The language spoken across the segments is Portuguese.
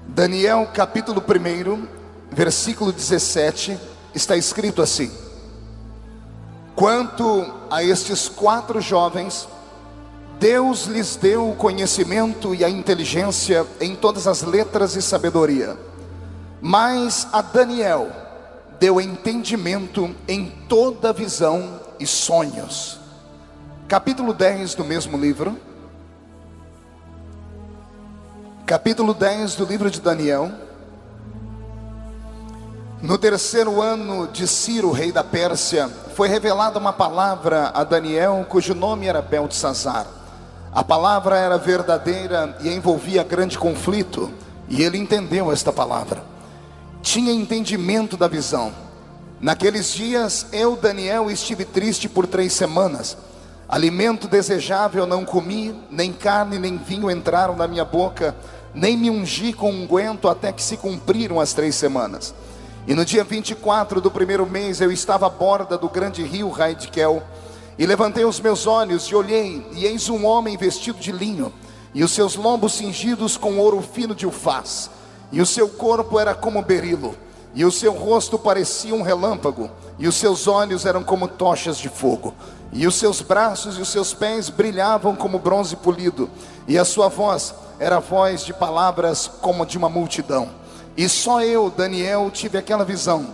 Daniel capítulo 1, versículo 17, está escrito assim: quanto a estes 4 jovens, Deus lhes deu o conhecimento e a inteligência em todas as letras e sabedoria, mas a Daniel deu entendimento em toda visão e sonhos. Capítulo 10 do mesmo livro, capítulo 10 do livro de Daniel. No 3º ano de Ciro, rei da Pérsia, foi revelada uma palavra a Daniel, cujo nome era Beltesazar. A palavra era verdadeira e envolvia grande conflito, e ele entendeu esta palavra. Tinha entendimento da visão. Naqueles dias, eu, Daniel, estive triste por 3 semanas. Alimento desejável não comi, nem carne nem vinho entraram na minha boca, nem me ungi com unguento até que se cumpriram as 3 semanas. E no dia 24 do 1º mês, eu estava à borda do grande rio Raidiquel, e levantei os meus olhos e olhei, e eis um homem vestido de linho, e os seus lombos cingidos com ouro fino de ufaz, e o seu corpo era como berilo, e o seu rosto parecia um relâmpago, e os seus olhos eram como tochas de fogo, e os seus braços e os seus pés brilhavam como bronze polido, e a sua voz era a voz de palavras como de uma multidão. E só eu, Daniel, tive aquela visão.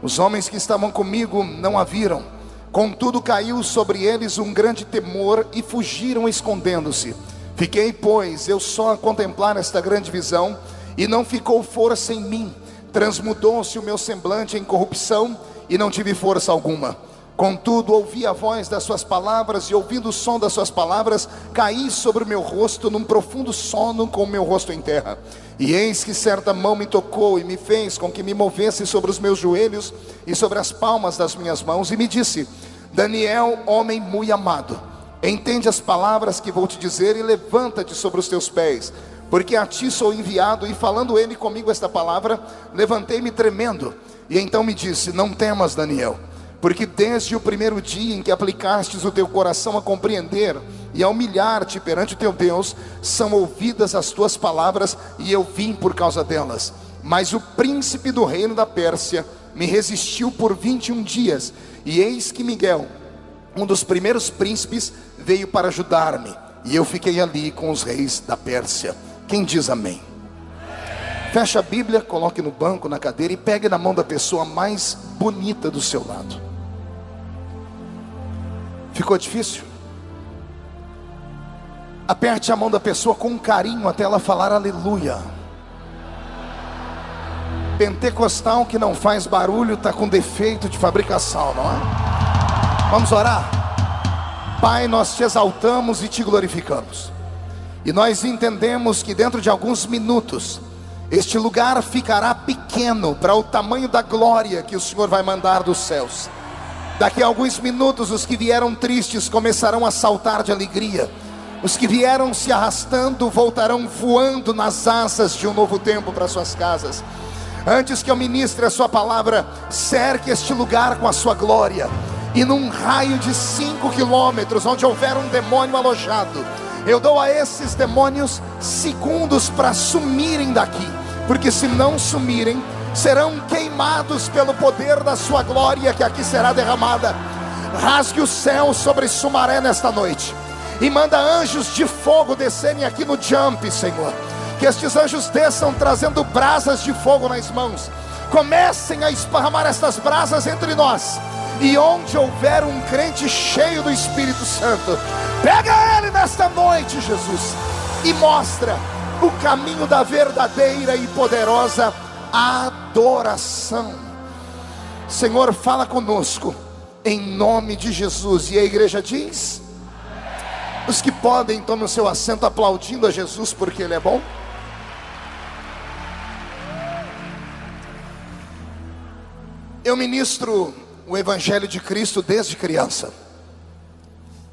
Os homens que estavam comigo não a viram. Contudo caiu sobre eles um grande temor e fugiram escondendo-se. Fiquei, pois, eu só a contemplar esta grande visão, e não ficou força em mim. Transmudou-se o meu semblante em corrupção, e não tive força alguma. Contudo ouvi a voz das suas palavras, e ouvindo o som das suas palavras, caí sobre o meu rosto num profundo sono, com o meu rosto em terra. E eis que certa mão me tocou e me fez com que me movesse sobre os meus joelhos e sobre as palmas das minhas mãos, e me disse: Daniel, homem muito amado, entende as palavras que vou te dizer e levanta-te sobre os teus pés, porque a ti sou enviado. E falando ele comigo esta palavra, levantei-me tremendo. E então me disse: não temas, Daniel, porque desde o primeiro dia em que aplicastes o teu coração a compreender e a humilhar-te perante o teu Deus, são ouvidas as tuas palavras, e eu vim por causa delas. Mas o príncipe do reino da Pérsia me resistiu por 21 dias, e eis que Miguel, um dos primeiros príncipes, veio para ajudar-me, e eu fiquei ali com os reis da Pérsia. Quem diz amém? Feche a Bíblia, coloque no banco, na cadeira, e pegue na mão da pessoa mais bonita do seu lado. Ficou difícil? Aperte a mão da pessoa com carinho até ela falar aleluia. Pentecostal que não faz barulho está com defeito de fabricação, não é? Vamos orar? Pai, nós te exaltamos e te glorificamos, e nós entendemos que dentro de alguns minutos este lugar ficará pequeno para o tamanho da glória que o Senhor vai mandar dos céus. Daqui a alguns minutos os que vieram tristes começarão a saltar de alegria. Os que vieram se arrastando voltarão voando nas asas de um novo tempo para suas casas. Antes que eu ministre a sua palavra, cerque este lugar com a sua glória, e num raio de 5 quilômetros, onde houver um demônio alojado, eu dou a esses demônios segundos para sumirem daqui, porque se não sumirem, serão queimados pelo poder da sua glória que aqui será derramada. Rasgue o céu sobre Sumaré nesta noite, e manda anjos de fogo descerem aqui no Jump, Senhor. Que estes anjos desçam trazendo brasas de fogo nas mãos. Comecem a esparramar estas brasas entre nós, e onde houver um crente cheio do Espírito Santo, pega ele nesta noite, Jesus, e mostra o caminho da verdadeira e poderosa adoração. Senhor, fala conosco em nome de Jesus. E a igreja diz: os que podem, tomem o seu assento aplaudindo a Jesus porque Ele é bom. Eu ministro o Evangelho de Cristo desde criança.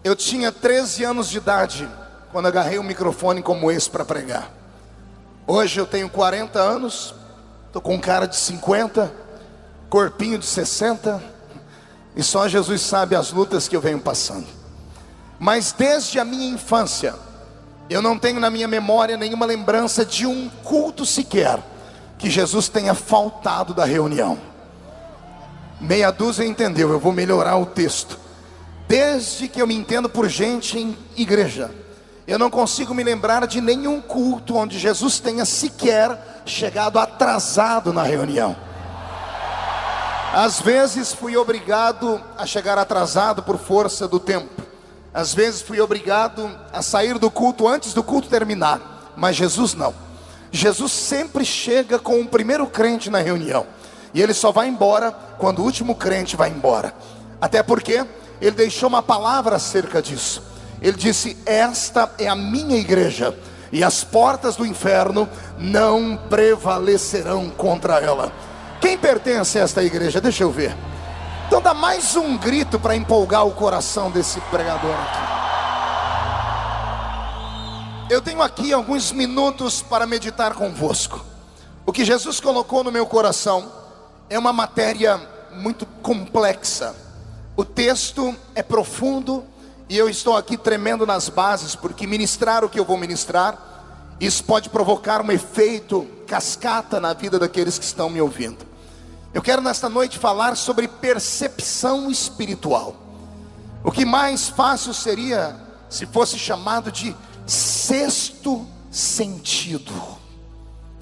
Eu tinha 13 anos de idade quando agarrei um microfone como esse para pregar. Hoje eu tenho 40 anos, estou com cara de 50, corpinho de 60, e só Jesus sabe as lutas que eu venho passando. Mas desde a minha infância, Eu não tenho na minha memória nenhuma lembrança de um culto sequer que Jesus tenha faltado da reunião. Meia dúzia entendeu, eu vou melhorar o texto. Desde que eu me entendo por gente em igreja, eu não consigo me lembrar de nenhum culto onde Jesus tenha sequer chegado atrasado na reunião. Às vezes fui obrigado a chegar atrasado por força do tempo. Às vezes fui obrigado a sair do culto antes do culto terminar. Mas Jesus não. Jesus sempre chega com o primeiro crente na reunião. E ele só vai embora quando o último crente vai embora. Até porque ele deixou uma palavra acerca disso. Ele disse: esta é a minha igreja, e as portas do inferno não prevalecerão contra ela. Quem pertence a esta igreja? Deixa eu ver. Então dá mais um grito para empolgar o coração desse pregador aqui. Eu tenho aqui alguns minutos para meditar convosco. O que Jesus colocou no meu coração é uma matéria muito complexa. O texto é profundo e eu estou aqui tremendo nas bases, porque ministrar o que eu vou ministrar, isso pode provocar um efeito cascata na vida daqueles que estão me ouvindo. Eu quero nesta noite falar sobre percepção espiritual. O que mais fácil seria se fosse chamado de sexto sentido.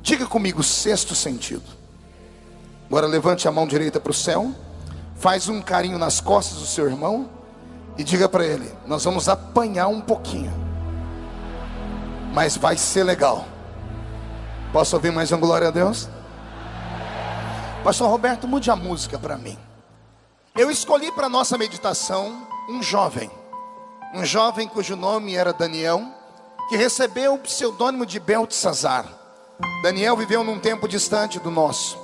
Diga comigo, sexto sentido. Agora levante a mão direita para o céu, faz um carinho nas costas do seu irmão e diga para ele: nós vamos apanhar um pouquinho, mas vai ser legal. Posso ouvir mais um glória a Deus? Pastor Roberto, mude a música para mim. Eu escolhi para nossa meditação um jovem cujo nome era Daniel, que recebeu o pseudônimo de Beltesazar. Daniel viveu num tempo distante do nosso.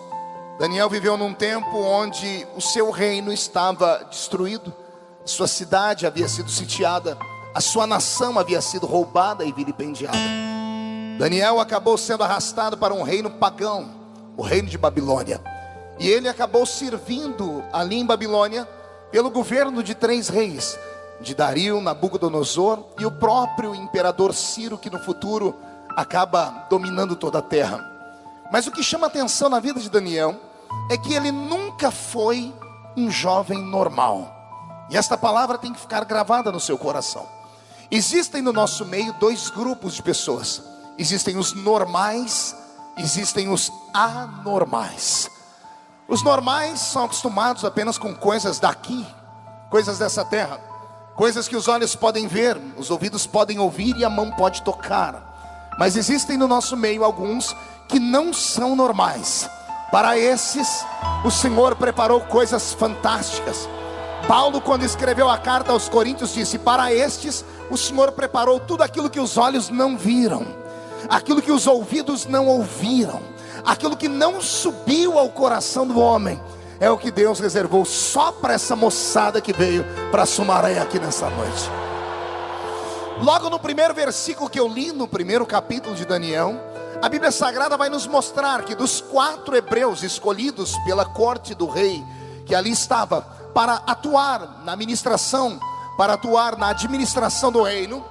Daniel viveu num tempo onde o seu reino estava destruído, sua cidade havia sido sitiada, a sua nação havia sido roubada e vilipendiada. Daniel acabou sendo arrastado para um reino pagão, o reino de Babilônia. E ele acabou servindo ali em Babilônia pelo governo de 3 reis, de Dario, Nabucodonosor e o próprio imperador Ciro, que no futuro acaba dominando toda a terra. Mas o que chama atenção na vida de Daniel é que ele nunca foi um jovem normal. E esta palavra tem que ficar gravada no seu coração. Existem no nosso meio 2 grupos de pessoas. Existem os normais, existem os anormais. Os normais são acostumados apenas com coisas daqui, coisas dessa terra, coisas que os olhos podem ver, os ouvidos podem ouvir e a mão pode tocar. Mas existem no nosso meio alguns que não são normais. Para esses, o Senhor preparou coisas fantásticas. Paulo, quando escreveu a carta aos Coríntios, disse: para estes, o Senhor preparou tudo aquilo que os olhos não viram, aquilo que os ouvidos não ouviram, aquilo que não subiu ao coração do homem, é o que Deus reservou só para essa moçada que veio para Sumaré aqui nessa noite. Logo no primeiro versículo que eu li, no primeiro capítulo de Daniel, a Bíblia Sagrada vai nos mostrar que dos 4 hebreus escolhidos pela corte do rei, que ali estava para atuar na administração, para atuar na administração do reino,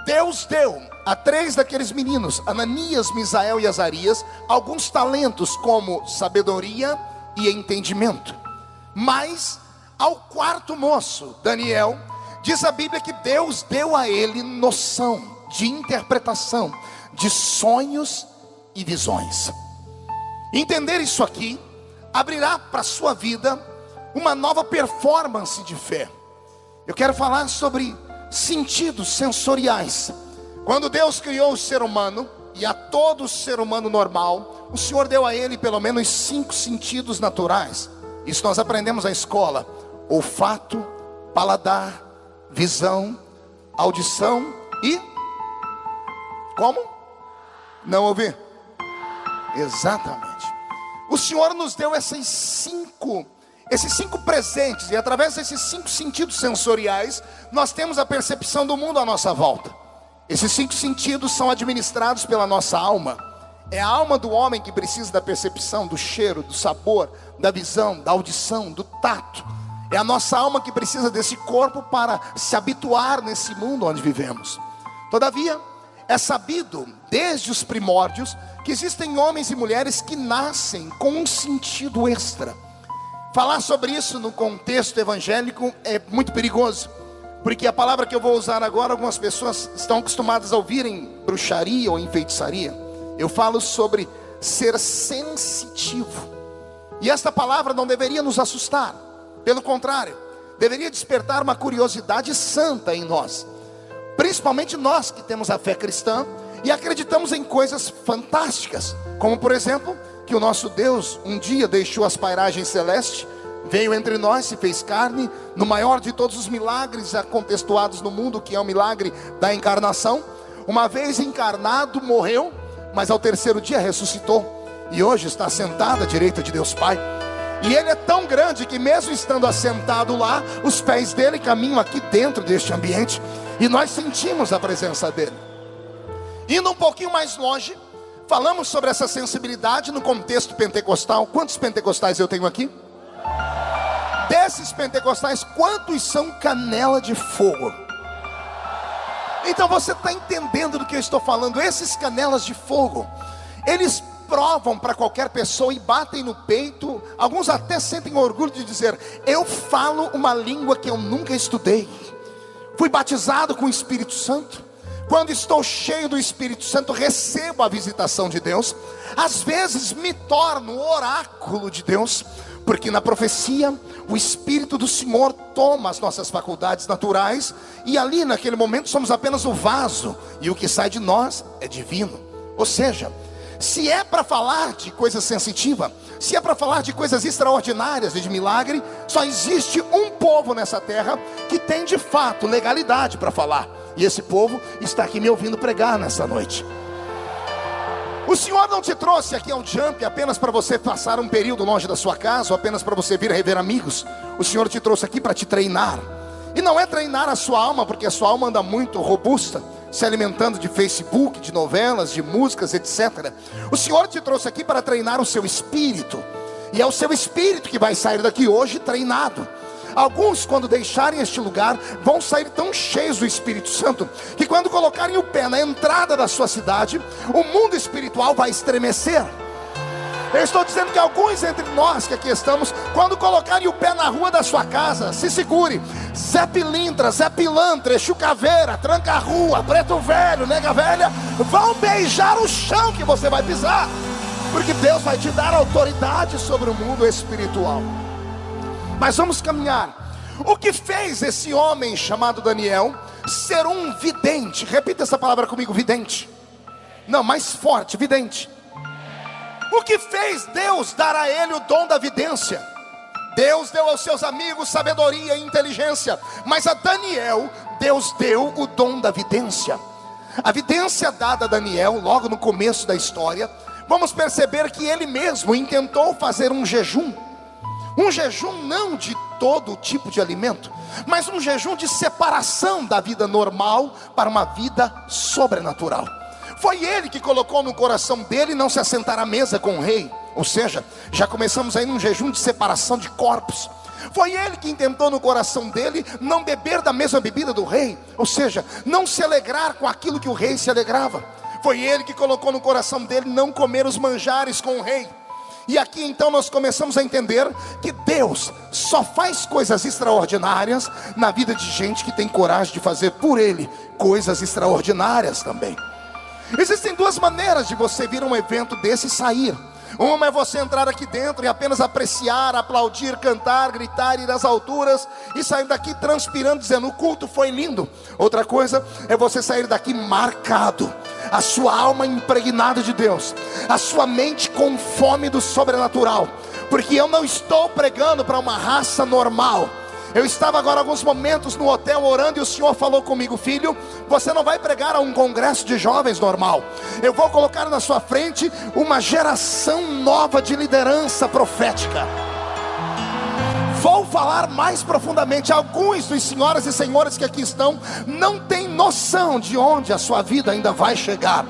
Deus deu a 3 daqueles meninos, Ananias, Misael e Azarias, alguns talentos como sabedoria e entendimento. Mas ao 4º moço, Daniel, diz a Bíblia que Deus deu a ele noção de interpretação de sonhos e visões. Entender isso aqui abrirá para a sua vida uma nova performance de fé. Eu quero falar sobre sentidos sensoriais. Quando Deus criou o ser humano, e a todo ser humano normal, o Senhor deu a ele pelo menos 5 sentidos naturais. Isso nós aprendemos na escola: olfato, paladar, visão, audição e... como? Não ouvi? Exatamente. O Senhor nos deu esses 5 presentes, e através desses 5 sentidos sensoriais, nós temos a percepção do mundo à nossa volta. Esses 5 sentidos são administrados pela nossa alma. É a alma do homem que precisa da percepção, do cheiro, do sabor, da visão, da audição, do tato. É a nossa alma que precisa desse corpo para se habituar nesse mundo onde vivemos. Todavia, É sabido desde os primórdios que existem homens e mulheres que nascem com um sentido extra. Falar sobre isso no contexto evangélico é muito perigoso, porque a palavra que eu vou usar agora, algumas pessoas estão acostumadas a ouvir em bruxaria ou em feitiçaria. Eu falo sobre ser sensitivo. E esta palavra não deveria nos assustar, pelo contrário, deveria despertar uma curiosidade santa em nós. Principalmente nós que temos a fé cristã e acreditamos em coisas fantásticas, como por exemplo, que o nosso Deus um dia deixou as pairagens celestes, veio entre nós, se fez carne, no maior de todos os milagres contextuados no mundo, que é o milagre da encarnação. Uma vez encarnado, morreu, mas ao terceiro dia ressuscitou, e hoje está sentado à direita de Deus Pai. E Ele é tão grande que mesmo estando assentado lá, os pés dele caminham aqui dentro deste ambiente, e nós sentimos a presença dele. Indo um pouquinho mais longe, falamos sobre essa sensibilidade no contexto pentecostal. Quantos pentecostais eu tenho aqui? Desses pentecostais, quantos são canela de fogo? Então você está entendendo do que eu estou falando. Esses canelas de fogo, eles provam para qualquer pessoa e batem no peito. Alguns até sentem orgulho de dizer: eu falo uma língua que eu nunca estudei, fui batizado com o Espírito Santo. Quando estou cheio do Espírito Santo, recebo a visitação de Deus. Às vezes me torno oráculo de Deus, porque na profecia o Espírito do Senhor toma as nossas faculdades naturais, e ali naquele momento somos apenas o vaso, e o que sai de nós é divino. Ou seja, se é para falar de coisa sensitiva, se é para falar de coisas extraordinárias e de milagre, só existe um povo nessa terra que tem de fato legalidade para falar, e esse povo está aqui me ouvindo pregar nessa noite. O Senhor não te trouxe aqui ao Jump apenas para você passar um período longe da sua casa, ou apenas para você vir rever amigos. O Senhor te trouxe aqui para te treinar. E não é treinar a sua alma, porque a sua alma anda muito robusta, se alimentando de Facebook, de novelas, de músicas, etc. O Senhor te trouxe aqui para treinar o seu espírito. E é o seu espírito que vai sair daqui hoje treinado. Alguns, quando deixarem este lugar, vão sair tão cheios do Espírito Santo, que quando colocarem o pé na entrada da sua cidade, o mundo espiritual vai estremecer. Eu estou dizendo que alguns entre nós que aqui estamos, quando colocarem o pé na rua da sua casa, se segure. Zé Pilintra, Zé Pilantra, Exu Caveira, Tranca-Rua, Preto Velho, Nega Velha, vão beijar o chão que você vai pisar, porque Deus vai te dar autoridade sobre o mundo espiritual. Mas vamos caminhar. O que fez esse homem chamado Daniel ser um vidente? Repita essa palavra comigo: vidente. Não, mais forte, vidente. O que fez Deus dar a ele o dom da vidência? Deus deu aos seus amigos sabedoria e inteligência, mas a Daniel, Deus deu o dom da vidência. A vidência dada a Daniel, logo no começo da história, vamos perceber que ele mesmo intentou fazer um jejum. Um jejum não de todo tipo de alimento, mas um jejum de separação da vida normal para uma vida sobrenatural. Foi ele que colocou no coração dele não se assentar à mesa com o rei. Ou seja, já começamos aí num jejum de separação de corpos. Foi ele que intentou no coração dele não beber da mesma bebida do rei. Ou seja, não se alegrar com aquilo que o rei se alegrava. Foi ele que colocou no coração dele não comer os manjares com o rei. E aqui então nós começamos a entender que Deus só faz coisas extraordinárias na vida de gente que tem coragem de fazer por Ele coisas extraordinárias também. Existem duas maneiras de você vir a um evento desse e sair. Uma é você entrar aqui dentro e apenas apreciar, aplaudir, cantar, gritar, ir às alturas e sair daqui transpirando, dizendo: o culto foi lindo. Outra coisa é você sair daqui marcado, a sua alma impregnada de Deus, a sua mente com fome do sobrenatural. Porque eu não estou pregando para uma raça normal. Eu estava agora alguns momentos no hotel orando e o Senhor falou comigo: filho, você não vai pregar a um congresso de jovens normal. Eu vou colocar na sua frente uma geração nova de liderança profética. Vou falar mais profundamente. Alguns dos senhoras e senhores que aqui estão não têm noção de onde a sua vida ainda vai chegar.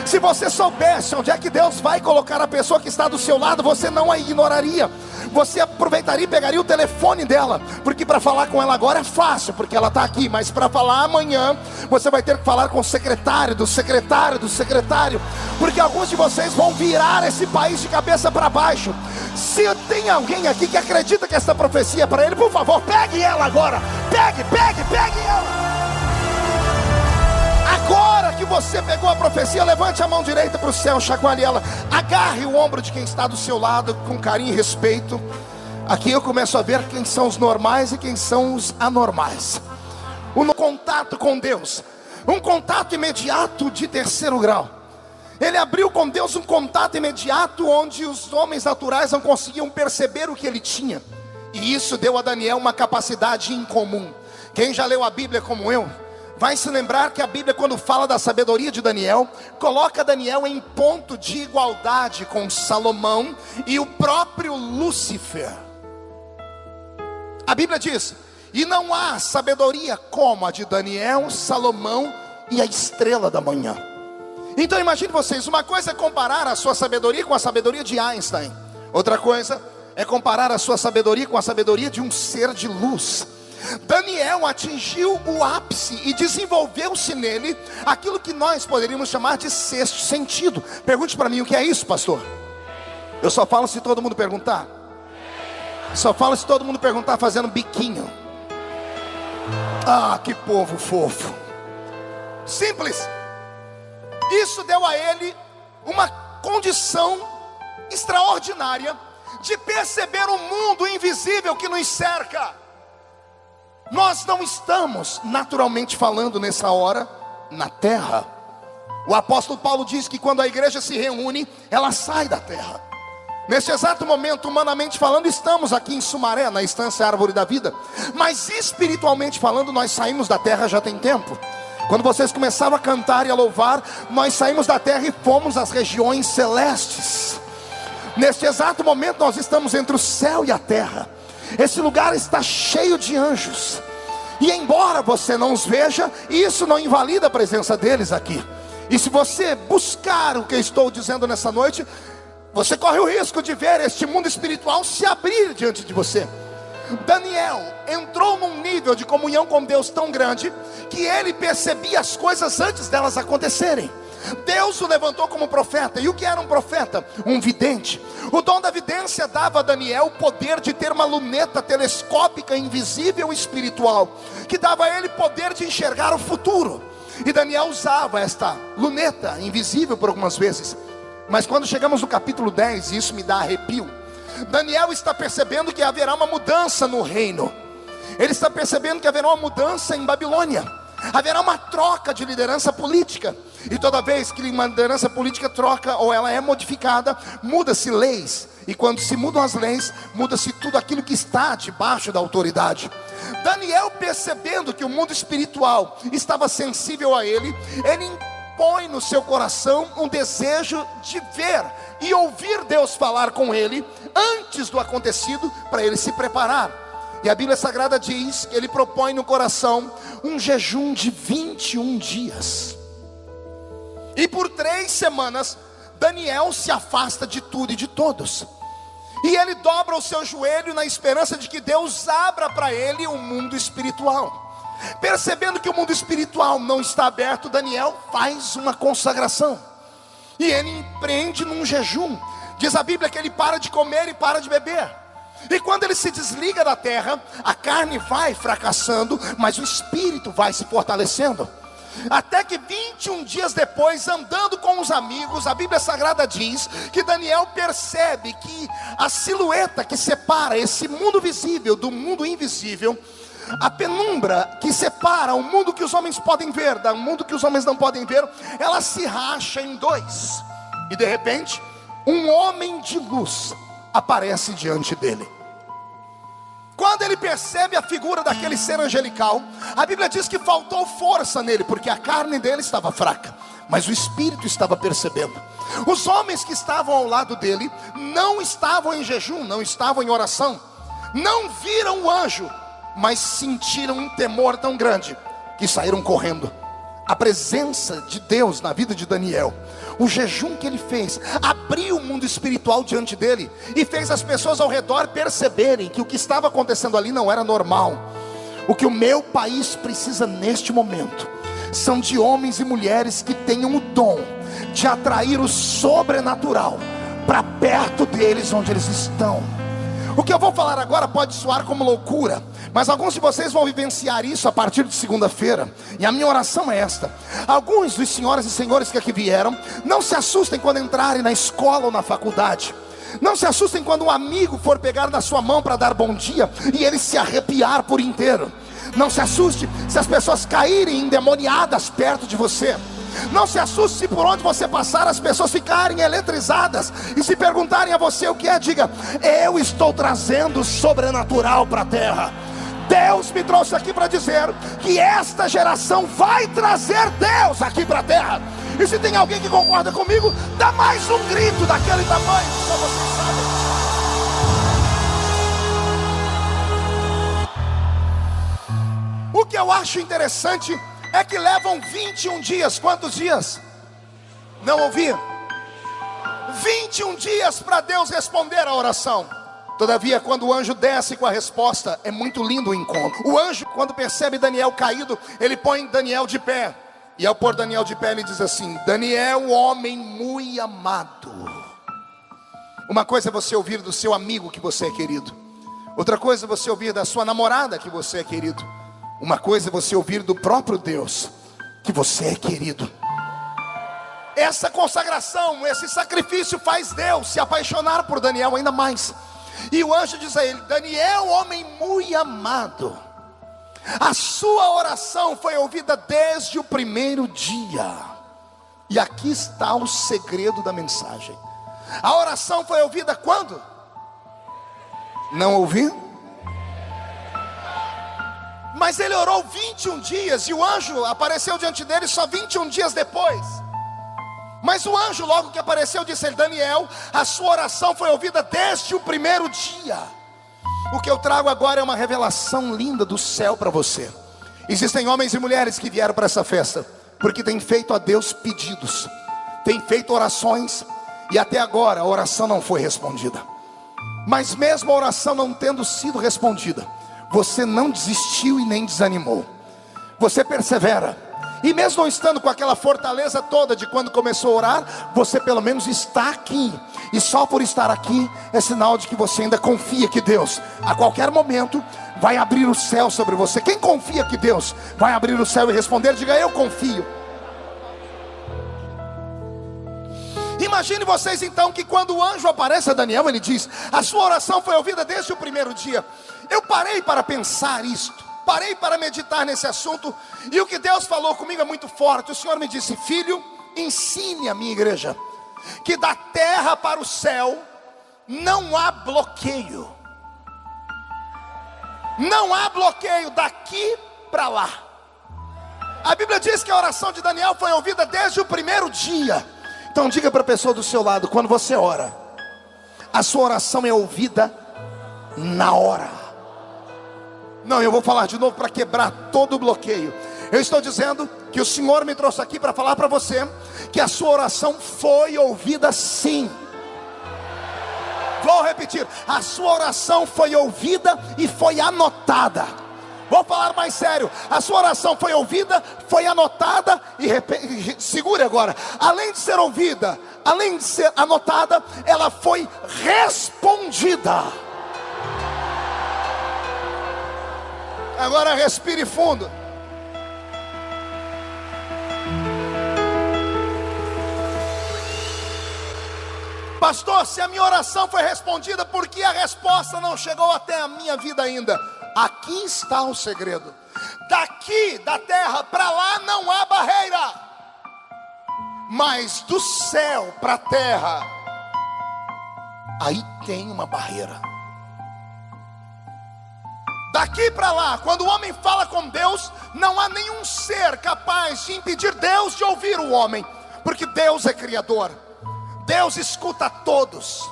Se você soubesse onde é que Deus vai colocar a pessoa que está do seu lado, você não a ignoraria. Você aproveitaria e pegaria o telefone dela, porque para falar com ela agora é fácil, porque ela está aqui. Mas para falar amanhã, você vai ter que falar com o secretário do secretário do secretário, porque alguns de vocês vão virar esse país de cabeça para baixo. Se tem alguém aqui que acredita que essa profecia é para ele, por favor, pegue ela agora. Pegue ela. Agora que você pegou a profecia, levante a mão direita para o céu, chacoalhe ela, agarre o ombro de quem está do seu lado com carinho e respeito. Aqui eu começo a ver quem são os normais e quem são os anormais. O contato com Deus, um contato imediato de terceiro grau. Ele abriu com Deus um contato imediato onde os homens naturais não conseguiam perceber o que ele tinha. E isso deu a Daniel uma capacidade incomum. Quem já leu a Bíblia como eu, vai se lembrar que a Bíblia, quando fala da sabedoria de Daniel, coloca Daniel em ponto de igualdade com Salomão e o próprio Lúcifer. A Bíblia diz: e não há sabedoria como a de Daniel, Salomão e a estrela da manhã. Então imagine vocês, uma coisa é comparar a sua sabedoria com a sabedoria de Einstein, outra coisa é comparar a sua sabedoria com a sabedoria de um ser de luz. Daniel atingiu o ápice e desenvolveu-se nele aquilo que nós poderíamos chamar de sexto sentido. Pergunte para mim, o que é isso, pastor? Eu só falo se todo mundo perguntar. Só falo se todo mundo perguntar fazendo biquinho. Ah, que povo fofo. Simples. Isso deu a ele uma condição extraordinária de perceber o mundo invisível que nos cerca. Nós não estamos, naturalmente falando, nessa hora, na terra. O apóstolo Paulo diz que quando a igreja se reúne, ela sai da terra. Nesse exato momento, humanamente falando, estamos aqui em Sumaré, na Estância Árvore da Vida. Mas espiritualmente falando, nós saímos da terra já tem tempo. Quando vocês começaram a cantar e a louvar, nós saímos da terra e fomos às regiões celestes. Neste exato momento, nós estamos entre o céu e a terra. Esse lugar está cheio de anjos. E embora você não os veja, isso não invalida a presença deles aqui. E se você buscar o que eu estou dizendo nessa noite, você corre o risco de ver este mundo espiritual se abrir diante de você. Daniel entrou num nível de comunhão com Deus tão grande que ele percebia as coisas antes delas acontecerem. Deus o levantou como profeta. E o que era um profeta? Um vidente. O dom da vidência dava a Daniel o poder de ter uma luneta telescópica invisível espiritual, que dava a ele poder de enxergar o futuro. E Daniel usava esta luneta invisível por algumas vezes. Mas quando chegamos no capítulo 10, e isso me dá arrepio, Daniel está percebendo que haverá uma mudança no reino. Ele está percebendo que haverá uma mudança em Babilônia. Haverá uma troca de liderança política. E toda vez que uma liderança política troca ou ela é modificada, muda-se leis. E quando se mudam as leis, muda-se tudo aquilo que está debaixo da autoridade. Daniel, percebendo que o mundo espiritual estava sensível a ele, ele impõe no seu coração um desejo de ver e ouvir Deus falar com ele antes do acontecido, para ele se preparar. E a Bíblia Sagrada diz que ele propõe no coração um jejum de 21 dias. E por 3 semanas, Daniel se afasta de tudo e de todos. E ele dobra o seu joelho na esperança de que Deus abra para ele o mundo espiritual. Percebendo que o mundo espiritual não está aberto, Daniel faz uma consagração. E ele empreende num jejum. Diz a Bíblia que ele para de comer e para de beber. E quando ele se desliga da terra, a carne vai fracassando, mas o espírito vai se fortalecendo. Até que 21 dias depois, andando com os amigos, a Bíblia Sagrada diz que Daniel percebe que a silhueta que separa esse mundo visível do mundo invisível, a penumbra que separa o mundo que os homens podem ver do mundo que os homens não podem ver, ela se racha em 2. E de repente, um homem de luz aparece diante dele. Quando ele percebe a figura daquele ser angelical, a Bíblia diz que faltou força nele, porque a carne dele estava fraca, mas o espírito estava percebendo. Os homens que estavam ao lado dele não estavam em jejum, não estavam em oração, não viram o anjo, mas sentiram um temor tão grande que saíram correndo. A presença de Deus na vida de Daniel, o jejum que ele fez, abriu o mundo espiritual diante dele e fez as pessoas ao redor perceberem que o que estava acontecendo ali não era normal. O que o meu país precisa neste momento são de homens e mulheres que tenham o dom de atrair o sobrenatural para perto deles onde eles estão. O que eu vou falar agora pode soar como loucura, mas alguns de vocês vão vivenciar isso a partir de segunda-feira. E a minha oração é esta: alguns dos senhoras e senhores que aqui vieram, não se assustem quando entrarem na escola ou na faculdade. Não se assustem quando um amigo for pegar na sua mão para dar bom dia e ele se arrepiar por inteiro. Não se assuste se as pessoas caírem endemoniadas perto de você. Não se assuste se por onde você passar as pessoas ficarem eletrizadas e se perguntarem a você o que é. Diga: eu estou trazendo o sobrenatural para a terra. Deus me trouxe aqui para dizer que esta geração vai trazer Deus aqui para a terra. E se tem alguém que concorda comigo, dá mais um grito daquele tamanho, só vocês sabem. O que eu acho interessante é que levam 21 dias. Quantos dias? Não ouvi? 21 dias para Deus responder a oração. Todavia, quando o anjo desce com a resposta, é muito lindo o encontro. O anjo, quando percebe Daniel caído, ele põe Daniel de pé. E ao pôr Daniel de pé, ele diz assim: Daniel, homem muito amado. Uma coisa é você ouvir do seu amigo que você é querido. Outra coisa é você ouvir da sua namorada que você é querido. Uma coisa é você ouvir do próprio Deus que você é querido. Essa consagração, esse sacrifício faz Deus se apaixonar por Daniel ainda mais. E o anjo diz a ele: Daniel, homem muito amado, a sua oração foi ouvida desde o primeiro dia. E aqui está o segredo da mensagem. A oração foi ouvida quando? Não ouvi? Mas ele orou 21 dias e o anjo apareceu diante dele só 21 dias depois. Mas o anjo, logo que apareceu, disse a ele: Daniel, a sua oração foi ouvida desde o primeiro dia. O que eu trago agora é uma revelação linda do céu para você. Existem homens e mulheres que vieram para essa festa porque têm feito a Deus pedidos, têm feito orações, e até agora a oração não foi respondida. Mas mesmo a oração não tendo sido respondida, você não desistiu e nem desanimou. Você persevera. E mesmo não estando com aquela fortaleza toda de quando começou a orar, você pelo menos está aqui. E só por estar aqui é sinal de que você ainda confia que Deus a qualquer momento vai abrir o céu sobre você. Quem confia que Deus vai abrir o céu e responder, diga: eu confio. Imagine vocês então que quando o anjo aparece a Daniel, ele diz: a sua oração foi ouvida desde o primeiro dia. Eu parei para pensar isto, parei para meditar nesse assunto, e o que Deus falou comigo é muito forte. O Senhor me disse: filho, ensine a minha igreja que da terra para o céu não há bloqueio. Não há bloqueio daqui para lá. A Bíblia diz que a oração de Daniel foi ouvida desde o primeiro dia. Então diga para a pessoa do seu lado: quando você ora, a sua oração é ouvida na hora. Não, eu vou falar de novo para quebrar todo o bloqueio. Eu estou dizendo que o Senhor me trouxe aqui para falar para você que a sua oração foi ouvida sim. Vou repetir: a sua oração foi ouvida e foi anotada. Vou falar mais sério: a sua oração foi ouvida, foi anotada e segure agora. Além de ser ouvida, além de ser anotada, ela foi respondida. Agora respire fundo. Pastor, se a minha oração foi respondida, por que a resposta não chegou até a minha vida ainda? Aqui está o segredo. Daqui da terra para lá não há barreira, mas do céu para a terra, aí tem uma barreira. Daqui para lá, quando o homem fala com Deus, não há nenhum ser capaz de impedir Deus de ouvir o homem, porque Deus é criador. Deus escuta todos.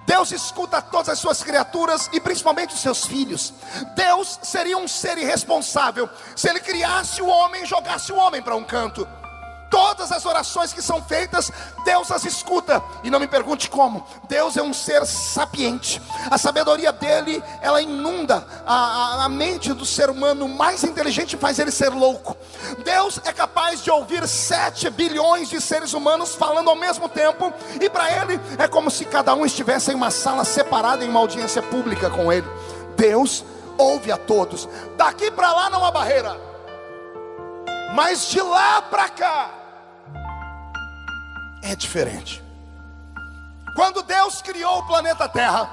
Deus escuta todas as suas criaturas e principalmente os seus filhos. Deus seria um ser irresponsável se Ele criasse o homem e jogasse o homem para um canto. Todas as orações que são feitas, Deus as escuta. E não me pergunte como. Deus é um ser sapiente. A sabedoria dele, ela inunda a mente do ser humano mais inteligente e faz ele ser louco. Deus é capaz de ouvir 7 bilhões de seres humanos falando ao mesmo tempo. E para ele é como se cada um estivesse em uma sala separada, em uma audiência pública com ele. Deus ouve a todos. Daqui para lá não há barreira, mas de lá para cá é diferente. Quando Deus criou o planeta Terra,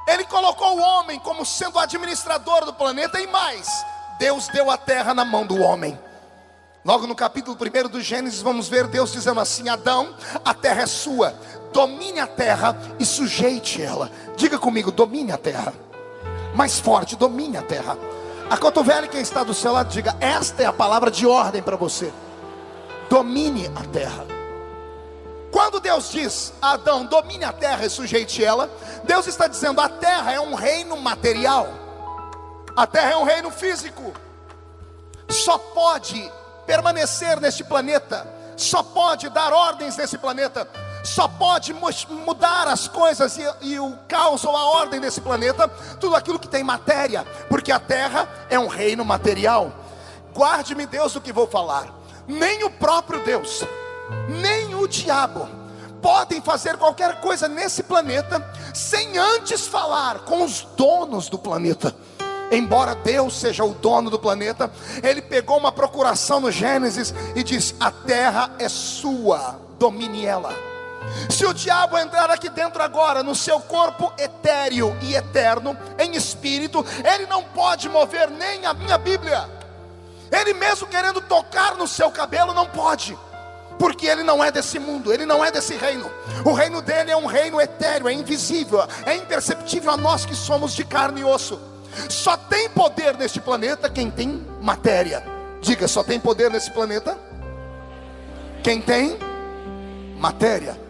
Ele colocou o homem como sendo o administrador do planeta. E mais, Deus deu a terra na mão do homem. Logo no capítulo 1 do Gênesis, vamos ver Deus dizendo assim: Adão, a terra é sua, domine a terra e sujeite ela. Diga comigo, domine a terra. Mais forte, domine a terra. A cotovela, quem está do seu lado, diga: esta é a palavra de ordem para você. Domine a terra. Quando Deus diz a Adão, domine a terra e sujeite ela, Deus está dizendo: a terra é um reino material. A terra é um reino físico. Só pode permanecer neste planeta, só pode dar ordens nesse planeta, só pode mudar as coisas e o caos ou a ordem desse planeta, tudo aquilo que tem matéria, porque a terra é um reino material. Guarde-me, Deus, do que vou falar. Nem o próprio Deus, nem o diabo podem fazer qualquer coisa nesse planeta sem antes falar com os donos do planeta. Embora Deus seja o dono do planeta, Ele pegou uma procuração no Gênesis e disse: a terra é sua, domine ela. Se o diabo entrar aqui dentro agora, no seu corpo etéreo e eterno, em espírito, ele não pode mover nem a minha Bíblia. Ele mesmo querendo tocar no seu cabelo, não pode, porque ele não é desse mundo, ele não é desse reino. O reino dele é um reino etéreo, é invisível, é imperceptível a nós que somos de carne e osso. Só tem poder neste planeta quem tem matéria. Diga: só tem poder nesse planeta quem tem matéria.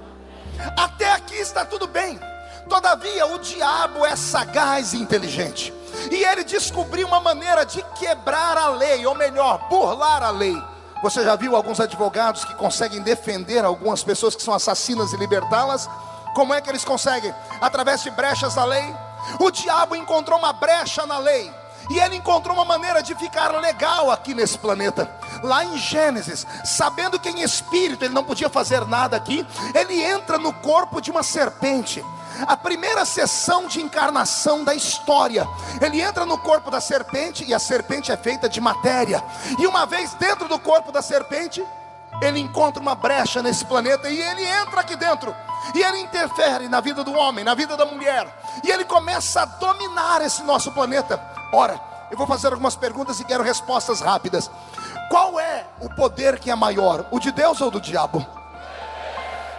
Até aqui está tudo bem. Todavia o diabo é sagaz e inteligente, e ele descobriu uma maneira de quebrar a lei, ou melhor, burlar a lei. Você já viu alguns advogados que conseguem defender algumas pessoas que são assassinas e libertá-las? Como é que eles conseguem? Através de brechas da lei. O diabo encontrou uma brecha na lei, e ele encontrou uma maneira de ficar legal aqui nesse planeta. Lá em Gênesis, sabendo que em espírito ele não podia fazer nada aqui, ele entra no corpo de uma serpente. A primeira sessão de encarnação da história. Ele entra no corpo da serpente, e a serpente é feita de matéria. E uma vez dentro do corpo da serpente, ele encontra uma brecha nesse planeta, e ele entra aqui dentro, e ele interfere na vida do homem, na vida da mulher, e ele começa a dominar esse nosso planeta. Ora, eu vou fazer algumas perguntas e quero respostas rápidas. Qual é o poder que é maior, o de Deus ou do diabo?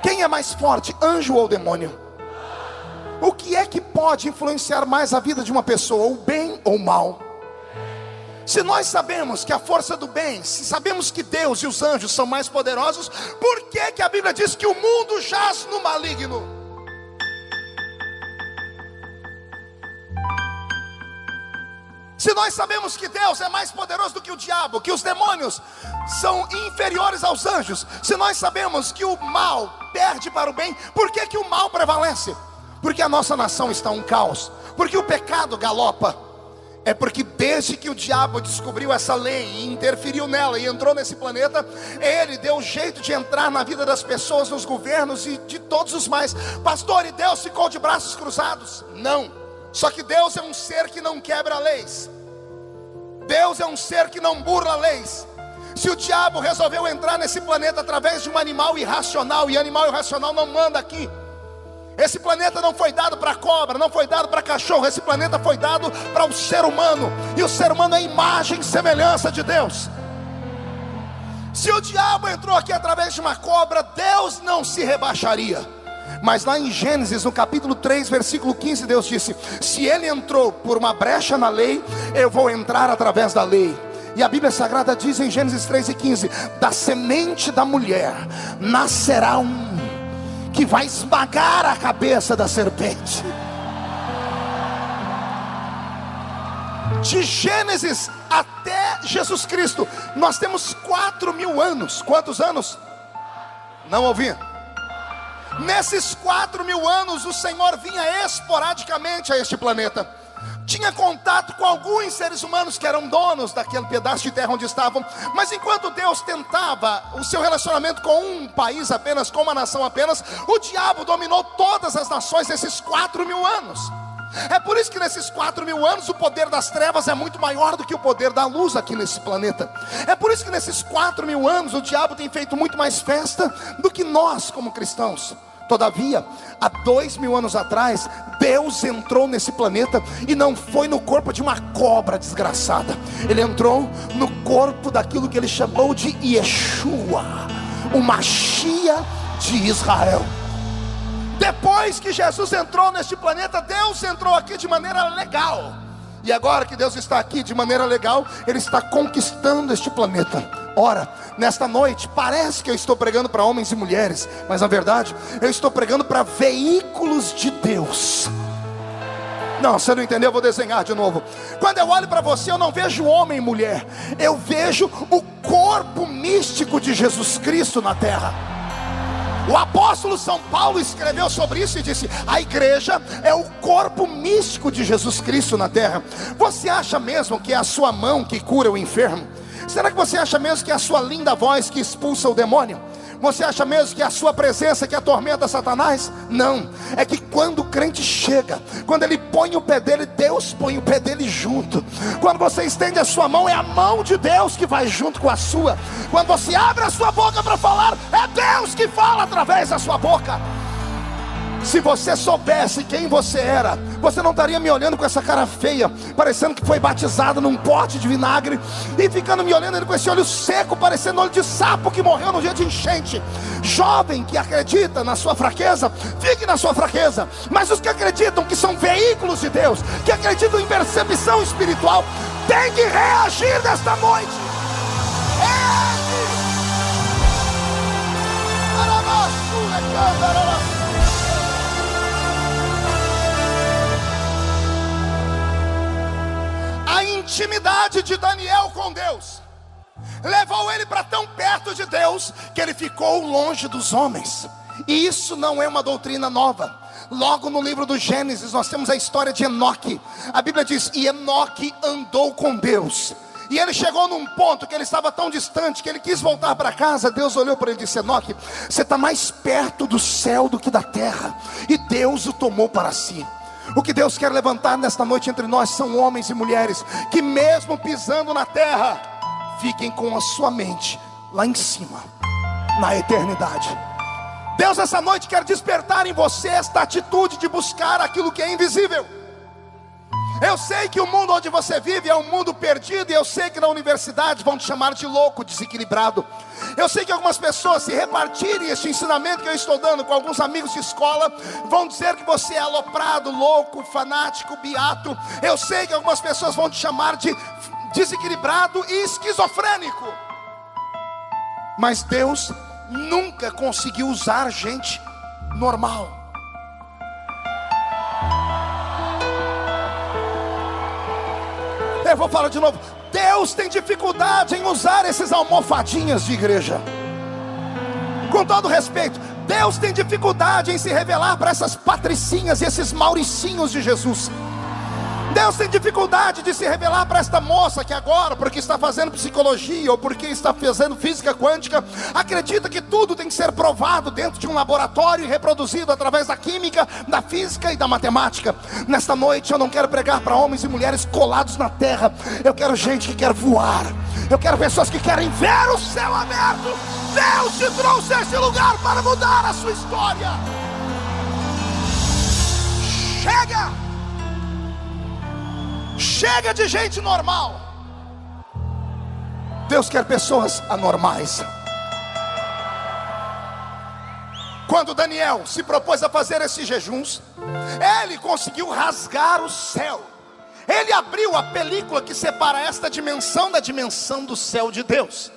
Quem é mais forte, anjo ou demônio? O que é que pode influenciar mais a vida de uma pessoa, o bem ou o mal? Se nós sabemos que a força do bem, se sabemos que Deus e os anjos são mais poderosos, por que que a Bíblia diz que o mundo jaz no maligno? Se nós sabemos que Deus é mais poderoso do que o diabo, que os demônios são inferiores aos anjos, se nós sabemos que o mal perde para o bem, por que que o mal prevalece? Porque a nossa nação está um caos, porque o pecado galopa. É porque desde que o diabo descobriu essa lei e interferiu nela e entrou nesse planeta, ele deu jeito de entrar na vida das pessoas, nos governos e de todos os mais. Pastor, e Deus ficou de braços cruzados? Não. Só que Deus é um ser que não quebra leis. Deus é um ser que não burla leis. Se o diabo resolveu entrar nesse planeta através de um animal irracional, e animal irracional não manda aqui. Esse planeta não foi dado para cobra, não foi dado para cachorro. Esse planeta foi dado para o ser humano, e o ser humano é imagem e semelhança de Deus. Se o diabo entrou aqui através de uma cobra, Deus não se rebaixaria. Mas lá em Gênesis, no capítulo 3, versículo 15, Deus disse: se ele entrou por uma brecha na lei, eu vou entrar através da lei. E a Bíblia Sagrada diz em Gênesis 3:15: da semente da mulher nascerá um que vai esmagar a cabeça da serpente. De Gênesis até Jesus Cristo, nós temos 4.000 anos. Quantos anos? Não ouvi. Nesses 4.000 anos, o Senhor vinha esporadicamente a este planeta. Tinha contato com alguns seres humanos que eram donos daquele pedaço de terra onde estavam. Mas enquanto Deus tentava o seu relacionamento com um país apenas, com uma nação apenas, o diabo dominou todas as nações nesses 4.000 anos. É por isso que nesses 4.000 anos o poder das trevas é muito maior do que o poder da luz aqui nesse planeta. É por isso que nesses 4.000 anos o diabo tem feito muito mais festa do que nós como cristãos. Todavia, há 2.000 anos atrás, Deus entrou nesse planeta e não foi no corpo de uma cobra desgraçada. Ele entrou no corpo daquilo que ele chamou de Yeshua, o Mashiach de Israel. Depois que Jesus entrou neste planeta, Deus entrou aqui de maneira legal. E agora que Deus está aqui de maneira legal, Ele está conquistando este planeta. Ora, nesta noite, parece que eu estou pregando para homens e mulheres, mas na verdade, eu estou pregando para veículos de Deus. Não, você não entendeu, eu vou desenhar de novo. Quando eu olho para você, eu não vejo homem e mulher, eu vejo o corpo místico de Jesus Cristo na terra. O apóstolo São Paulo escreveu sobre isso e disse: a igreja é o corpo místico de Jesus Cristo na terra. Você acha mesmo que é a sua mão que cura o enfermo? Será que você acha mesmo que é a sua linda voz que expulsa o demônio? Você acha mesmo que é a sua presença que atormenta Satanás? Não, é que quando o crente chega, quando ele põe o pé dele, Deus põe o pé dele junto. Quando você estende a sua mão, é a mão de Deus que vai junto com a sua. Quando você abre a sua boca para falar, é Deus que fala através da sua boca. Se você soubesse quem você era, você não estaria me olhando com essa cara feia, parecendo que foi batizado num pote de vinagre, e ficando me olhando com esse olho seco, parecendo olho de sapo que morreu no dia de enchente. Jovem que acredita na sua fraqueza, fique na sua fraqueza. Mas os que acreditam que são veículos de Deus, que acreditam em percepção espiritual, tem que reagir nesta noite. A intimidade de Daniel com Deus levou ele para tão perto de Deus que ele ficou longe dos homens. E isso não é uma doutrina nova. Logo no livro do Gênesis nós temos a história de Enoque. A Bíblia diz: e Enoque andou com Deus. E ele chegou num ponto que ele estava tão distante que ele quis voltar para casa. Deus olhou para ele e disse: Enoque, você está mais perto do céu do que da terra. E Deus o tomou para si. O que Deus quer levantar nesta noite entre nós são homens e mulheres que mesmo pisando na terra, fiquem com a sua mente lá em cima, na eternidade. Deus essa noite quer despertar em você esta atitude de buscar aquilo que é invisível. Eu sei que o mundo onde você vive é um mundo perdido, e eu sei que na universidade vão te chamar de louco, desequilibrado. Eu sei que algumas pessoas, se repartirem este ensinamento que eu estou dando com alguns amigos de escola, vão dizer que você é aloprado, louco, fanático, beato. Eu sei que algumas pessoas vão te chamar de desequilibrado e esquizofrênico. Mas Deus nunca conseguiu usar gente normal. Eu vou falar de novo. Deus tem dificuldade em usar esses almofadinhas de igreja. Com todo respeito, Deus tem dificuldade em se revelar para essas patricinhas e esses mauricinhos de Jesus. Deus tem dificuldade de se revelar para esta moça que agora, porque está fazendo psicologia ou porque está fazendo física quântica, acredita que tudo tem que ser provado dentro de um laboratório e reproduzido através da química, da física e da matemática. Nesta noite eu não quero pregar para homens e mulheres colados na terra. Eu quero gente que quer voar. Eu quero pessoas que querem ver o céu aberto. Deus te trouxe a esse lugar para mudar a sua história. Chega! Chega de gente normal. Deus quer pessoas anormais. Quando Daniel se propôs a fazer esses jejuns, ele conseguiu rasgar o céu. Ele abriu a película que separa esta dimensão da dimensão do céu de Deus.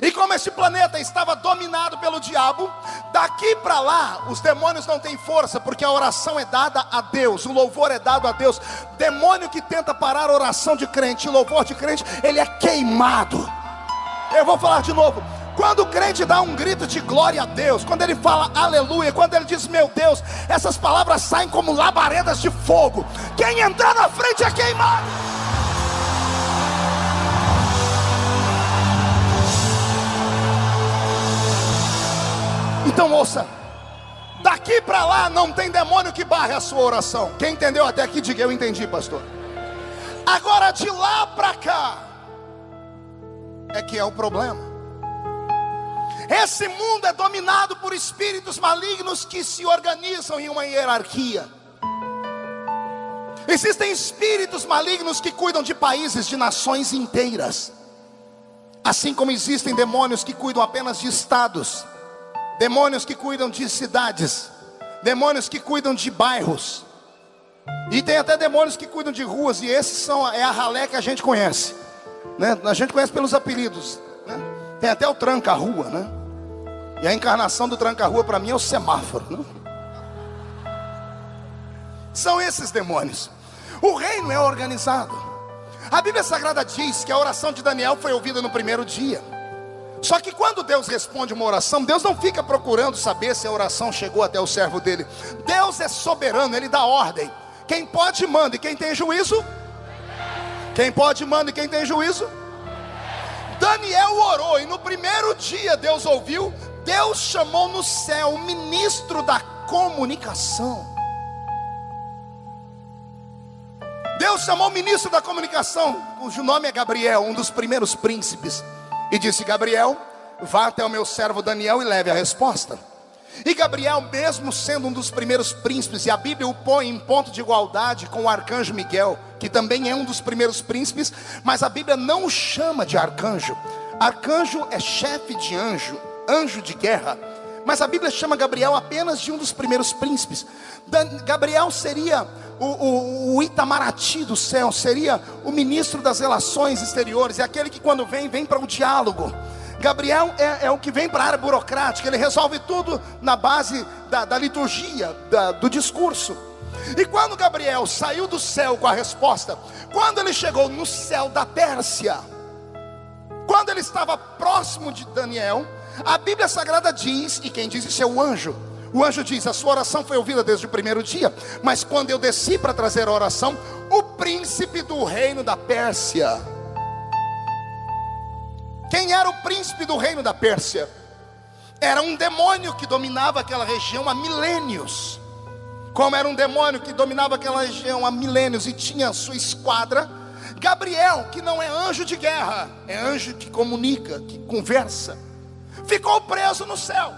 E como este planeta estava dominado pelo diabo, daqui para lá os demônios não têm força, porque a oração é dada a Deus, o louvor é dado a Deus. Demônio que tenta parar a oração de crente, o louvor de crente, ele é queimado. Eu vou falar de novo. Quando o crente dá um grito de glória a Deus, quando ele fala aleluia, quando ele diz meu Deus, essas palavras saem como labaredas de fogo. Quem entrar na frente é queimado. Então ouça, daqui para lá não tem demônio que barre a sua oração. Quem entendeu até aqui, diga eu entendi, pastor. Agora de lá para cá é que é o problema. Esse mundo é dominado por espíritos malignos que se organizam em uma hierarquia. Existem espíritos malignos que cuidam de países, de nações inteiras. Assim como existem demônios que cuidam apenas de estados, demônios que cuidam de cidades, demônios que cuidam de bairros, e tem até demônios que cuidam de ruas. E esses é a ralé que a gente conhece, né? A gente conhece pelos apelidos, né? Tem até o tranca-rua, né? E a encarnação do tranca-rua para mim é o semáforo, né? São esses demônios. O reino é organizado. A Bíblia Sagrada diz que a oração de Daniel foi ouvida no primeiro dia. Só que quando Deus responde uma oração, Deus não fica procurando saber se a oração chegou até o servo dele. Deus é soberano, Ele dá ordem. Quem pode manda, e quem tem juízo? Quem pode manda, e quem tem juízo? Daniel orou, e no primeiro dia Deus ouviu. Deus chamou no céu o ministro da comunicação. Deus chamou o ministro da comunicação, cujo nome é Gabriel, um dos primeiros príncipes, e disse: Gabriel, vá até o meu servo Daniel e leve a resposta. E Gabriel, mesmo sendo um dos primeiros príncipes, e a Bíblia o põe em ponto de igualdade com o arcanjo Miguel, que também é um dos primeiros príncipes, mas a Bíblia não o chama de arcanjo. Arcanjo é chefe de anjo, anjo de guerra, mas a Bíblia chama Gabriel apenas de um dos primeiros príncipes. Gabriel seria o Itamaraty do céu, seria o ministro das relações exteriores, é aquele que quando vem para o diálogo. Gabriel é o que vem para a área burocrática, ele resolve tudo na base da liturgia, do discurso. E quando Gabriel saiu do céu com a resposta, quando ele chegou no céu da Pérsia, quando ele estava próximo de Daniel, a Bíblia Sagrada diz, e quem diz isso é o anjo diz: a sua oração foi ouvida desde o primeiro dia, mas quando eu desci para trazer a oração, o príncipe do reino da Pérsia. Quem era o príncipe do reino da Pérsia? Era um demônio que dominava aquela região há milênios. Como era um demônio que dominava aquela região há milênios e tinha sua esquadra, Gabriel, que não é anjo de guerra, é anjo que comunica, que conversa, ficou preso no céu.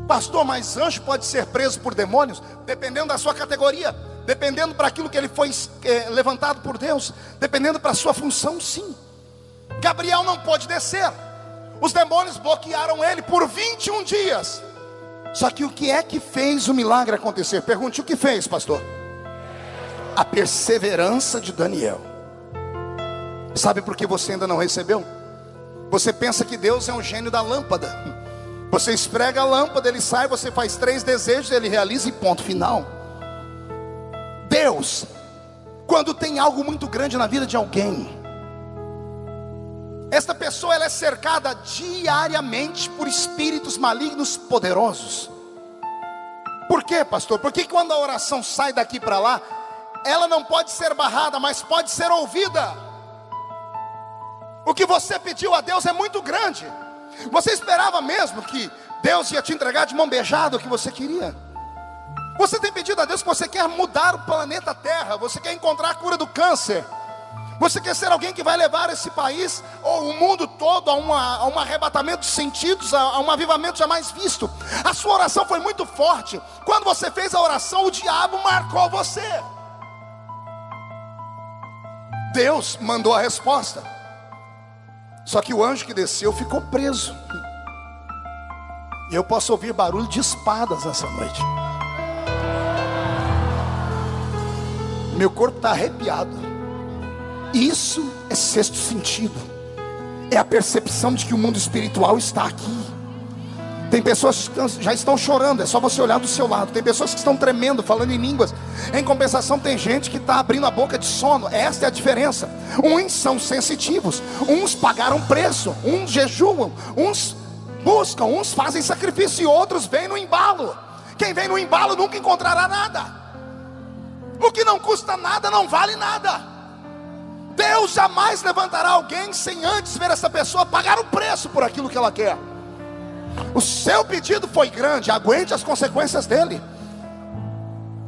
Pastor, mas anjo pode ser preso por demônios? Dependendo da sua categoria, dependendo para aquilo que ele foi levantado por Deus, dependendo para a sua função, sim. Gabriel não pôde descer. Os demônios bloquearam ele por 21 dias. Só que o que é que fez o milagre acontecer? Pergunte: o que fez, pastor? A perseverança de Daniel. Sabe por que você ainda não recebeu? Você pensa que Deus é um gênio da lâmpada. Você esfrega a lâmpada, ele sai, você faz 3 desejos, ele realiza e ponto final. Deus, quando tem algo muito grande na vida de alguém, esta pessoa ela é cercada diariamente por espíritos malignos poderosos. Por quê, pastor? Porque quando a oração sai daqui para lá, ela não pode ser barrada, mas pode ser ouvida. O que você pediu a Deus é muito grande. Você esperava mesmo que Deus ia te entregar de mão beijada o que você queria? Você tem pedido a Deus que você quer mudar o planeta Terra, você quer encontrar a cura do câncer, você quer ser alguém que vai levar esse país ou o mundo todo a um arrebatamento de sentidos, a um avivamento jamais visto. A sua oração foi muito forte. Quando você fez a oração, o diabo marcou você. Deus mandou a resposta. Só que o anjo que desceu ficou preso. E eu posso ouvir barulho de espadas nessa noite. Meu corpo está arrepiado. Isso é sexto sentido. é a percepção de que o mundo espiritual está aqui. Tem pessoas que já estão chorando, é só você olhar do seu lado. Tem pessoas que estão tremendo, falando em línguas. Em compensação, tem gente que está abrindo a boca de sono. Esta é a diferença. Uns são sensitivos, uns pagaram preço, uns jejuam, uns buscam, uns fazem sacrifício e outros vêm no embalo. Quem vem no embalo nunca encontrará nada. O que não custa nada não vale nada. Deus jamais levantará alguém sem antes ver essa pessoa pagar o preço por aquilo que ela quer. O seu pedido foi grande, aguente as consequências dele.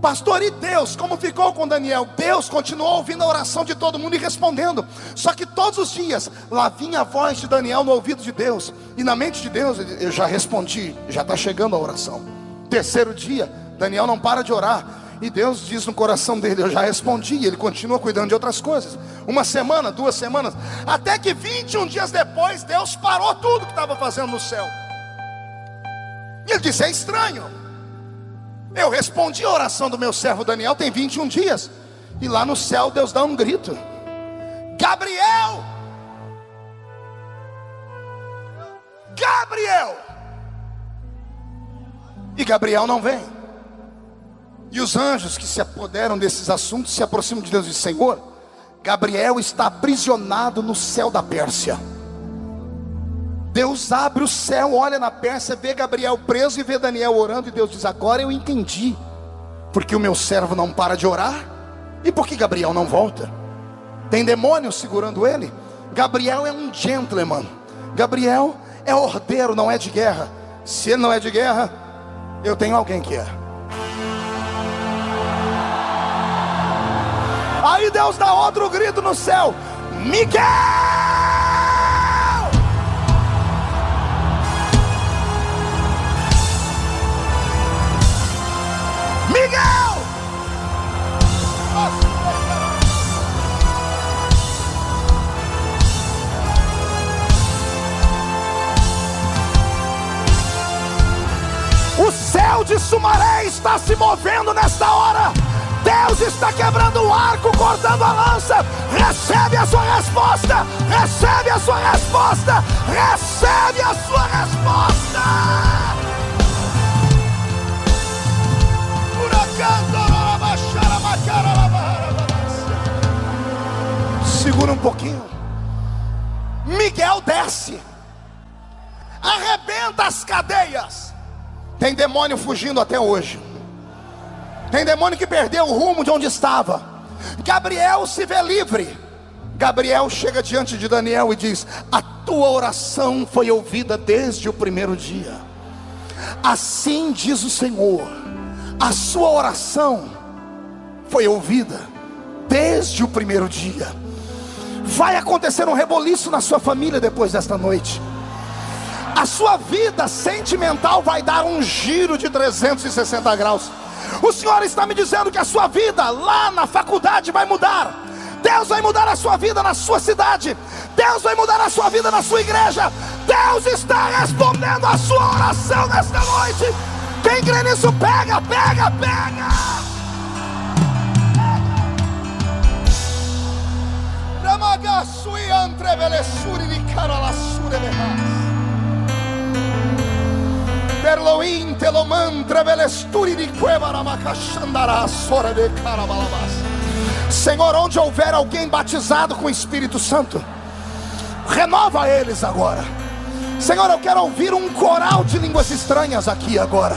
Pastor, e Deus, como ficou com Daniel? Deus continuou ouvindo a oração de todo mundo e respondendo. Só que todos os dias, lá vinha a voz de Daniel no ouvido de Deus. E na mente de Deus, eu já respondi, já está chegando a oração. Terceiro dia, Daniel não para de orar. E Deus diz no coração dele, eu já respondi. E ele continua cuidando de outras coisas. Uma semana, 2 semanas, até que 21 dias depois, Deus parou tudo que estava fazendo no céu. E ele disse, é estranho. Eu respondi a oração do meu servo Daniel, tem 21 dias. E lá no céu Deus dá um grito. Gabriel! Gabriel! E Gabriel não vem. E os anjos que se apoderam desses assuntos se aproximam de Deus e dizem, Senhor, Gabriel está aprisionado no céu da Pérsia. Deus abre o céu, olha na Pérsia, vê Gabriel preso e vê Daniel orando. E Deus diz, agora eu entendi porque o meu servo não para de orar e por que Gabriel não volta. Tem demônio segurando ele. Gabriel é um gentleman. Gabriel é ordeiro, não é de guerra. Se ele não é de guerra, eu tenho alguém que é. Aí Deus dá outro grito no céu, Miguel! Miguel! O céu de Sumaré está se movendo nesta hora. Deus está quebrando o arco, cortando a lança. Recebe a sua resposta. Recebe a sua resposta. Recebe a sua resposta. Segura um pouquinho. Miguel desce, arrebenta as cadeias. Tem demônio fugindo até hoje. Tem demônio que perdeu o rumo de onde estava. Gabriel se vê livre. Gabriel chega diante de Daniel e diz: a tua oração foi ouvida desde o primeiro dia. Assim diz o Senhor, a sua oração foi ouvida desde o primeiro dia. Vai acontecer um reboliço na sua família depois desta noite. A sua vida sentimental vai dar um giro de 360 graus. O Senhor está me dizendo que a sua vida lá na faculdade vai mudar. Deus vai mudar a sua vida na sua cidade. Deus vai mudar a sua vida na sua igreja. Deus está respondendo a sua oração nesta noite. Quem crê nisso, pega, pega, pega. Senhor, onde houver alguém batizado com o Espírito Santo, renova eles agora. Senhor, eu quero ouvir um coral de línguas estranhas aqui agora.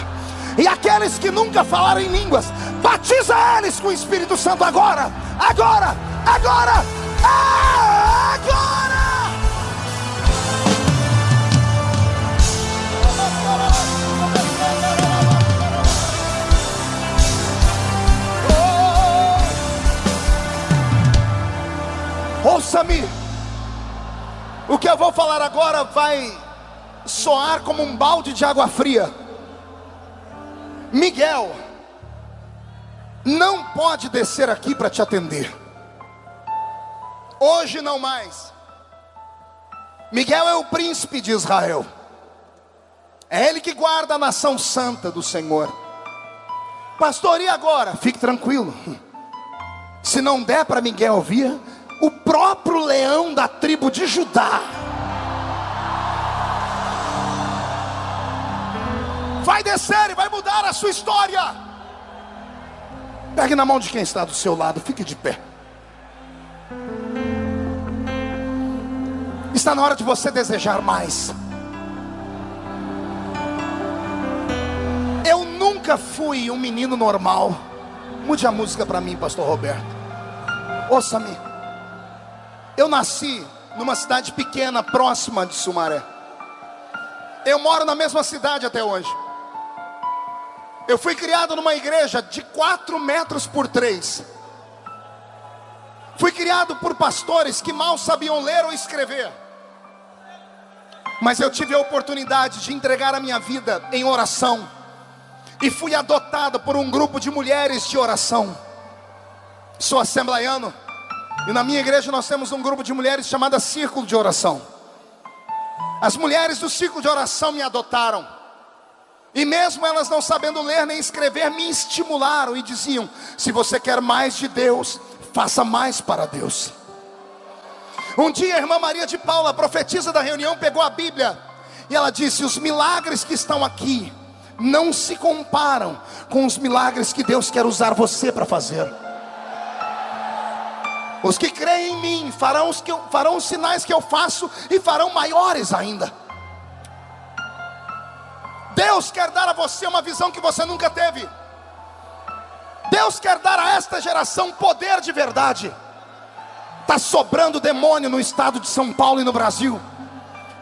E aqueles que nunca falaram em línguas, batiza eles com o Espírito Santo agora. Agora, agora, agora. Ouça-me. O que eu vou falar agora vai soar como um balde de água fria. Miguel não pode descer aqui para te atender. Hoje não mais. Miguel é o príncipe de Israel. É ele que guarda a nação santa do Senhor. Pastor, e agora? Fique tranquilo. Se não der para Miguel vir, o próprio leão da tribo de Judá vai descer e vai mudar a sua história. Pegue na mão de quem está do seu lado, fique de pé. Está na hora de você desejar mais. Eu nunca fui um menino normal. Mude a música para mim, pastor Roberto. Ouça-me. Eu nasci numa cidade pequena, próxima de Sumaré. Eu moro na mesma cidade até hoje. Eu fui criado numa igreja de 4 metros por 3. Fui criado por pastores que mal sabiam ler ou escrever. Mas eu tive a oportunidade de entregar a minha vida em oração. E fui adotado por um grupo de mulheres de oração. Sou assembleiano. E na minha igreja nós temos um grupo de mulheres chamada Círculo de Oração. As mulheres do Círculo de Oração me adotaram. E mesmo elas não sabendo ler nem escrever, me estimularam e diziam: se você quer mais de Deus, faça mais para Deus. Um dia a irmã Maria de Paula, profetisa da reunião, pegou a Bíblia e ela disse: os milagres que estão aqui não se comparam com os milagres que Deus quer usar você para fazer. Os que creem em mim farão os sinais que eu faço e farão maiores ainda. Deus quer dar a você uma visão que você nunca teve. Deus quer dar a esta geração poder de verdade. Está sobrando demônio no estado de São Paulo e no Brasil.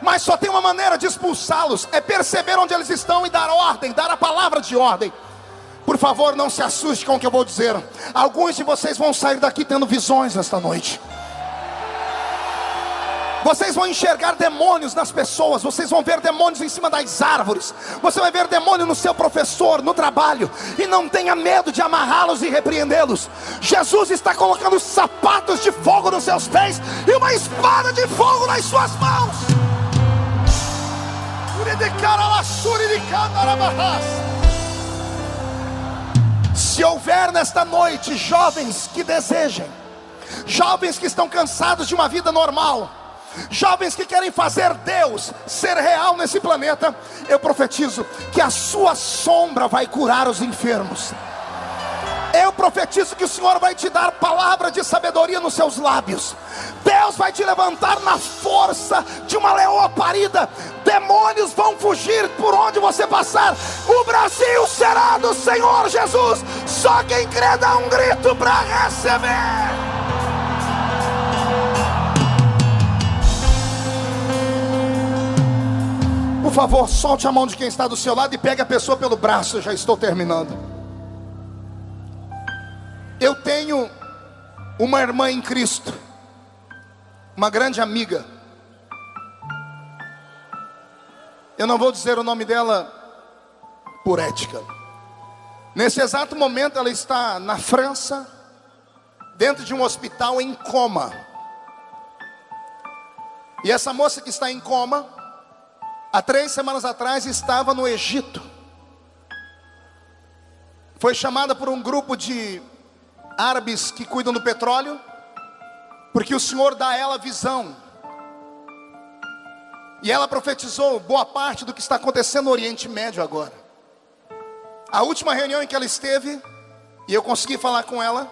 Mas só tem uma maneira de expulsá-los: é perceber onde eles estão e dar ordem, dar a palavra de ordem. Por favor, não se assuste com o que eu vou dizer. Alguns de vocês vão sair daqui tendo visões nesta noite. Vocês vão enxergar demônios nas pessoas. Vocês vão ver demônios em cima das árvores. Você vai ver demônio no seu professor, no trabalho. E não tenha medo de amarrá-los e repreendê-los. Jesus está colocando sapatos de fogo nos seus pés e uma espada de fogo nas suas mãos. Se houver nesta noite jovens que desejem, jovens que estão cansados de uma vida normal, jovens que querem fazer Deus ser real nesse planeta, eu profetizo que a sua sombra vai curar os enfermos. Eu profetizo que o Senhor vai te dar palavra de sabedoria nos seus lábios. Deus vai te levantar na força de uma leoa parida. Demônios vão fugir por onde você passar. O Brasil será do Senhor Jesus. Só quem crê dá um grito para receber. Por favor, solte a mão de quem está do seu lado e pegue a pessoa pelo braço. Eu já estou terminando. Eu tenho uma irmã em Cristo, uma grande amiga. Eu não vou dizer o nome dela por ética. Nesse exato momento ela está na França, dentro de um hospital em coma. E essa moça que está em coma, há 3 semanas atrás estava no Egito. Foi chamada por um grupo de árabes que cuidam do petróleo, porque o Senhor dá a ela visão. E ela profetizou boa parte do que está acontecendo no Oriente Médio agora. A última reunião em que ela esteve, e eu consegui falar com ela,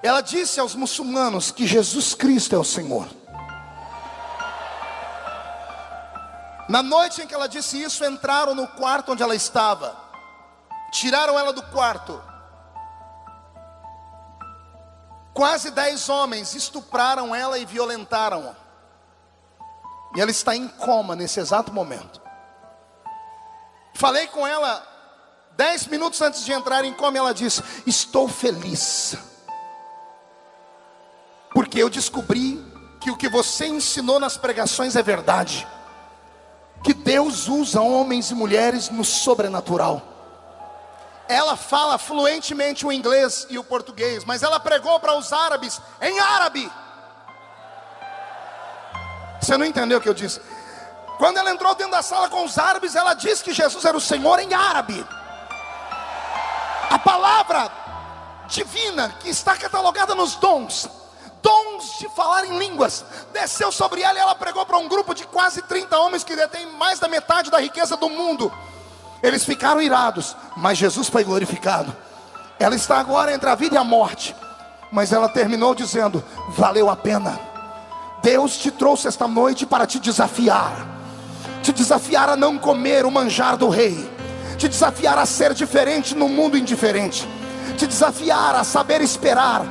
ela disse aos muçulmanos que Jesus Cristo é o Senhor. Na noite em que ela disse isso, entraram no quarto onde ela estava, tiraram ela do quarto. Quase 10 homens estupraram ela e violentaram-a. E ela está em coma nesse exato momento. Falei com ela 10 minutos antes de entrar em coma e ela disse: estou feliz, porque eu descobri que o que você ensinou nas pregações é verdade. Que Deus usa homens e mulheres no sobrenatural. Ela fala fluentemente o inglês e o português, mas ela pregou para os árabes em árabe. Você não entendeu o que eu disse? Quando ela entrou dentro da sala com os árabes, ela disse que Jesus era o Senhor em árabe. A palavra divina que está catalogada nos dons de falar em línguas, desceu sobre ela e ela pregou para um grupo de quase 30 homens que detêm mais da metade da riqueza do mundo. Eles ficaram irados, mas Jesus foi glorificado. Ela está agora entre a vida e a morte, mas ela terminou dizendo: valeu a pena. Deus te trouxe esta noite para te desafiar a não comer o manjar do rei, te desafiar a ser diferente no mundo indiferente, te desafiar a saber esperar.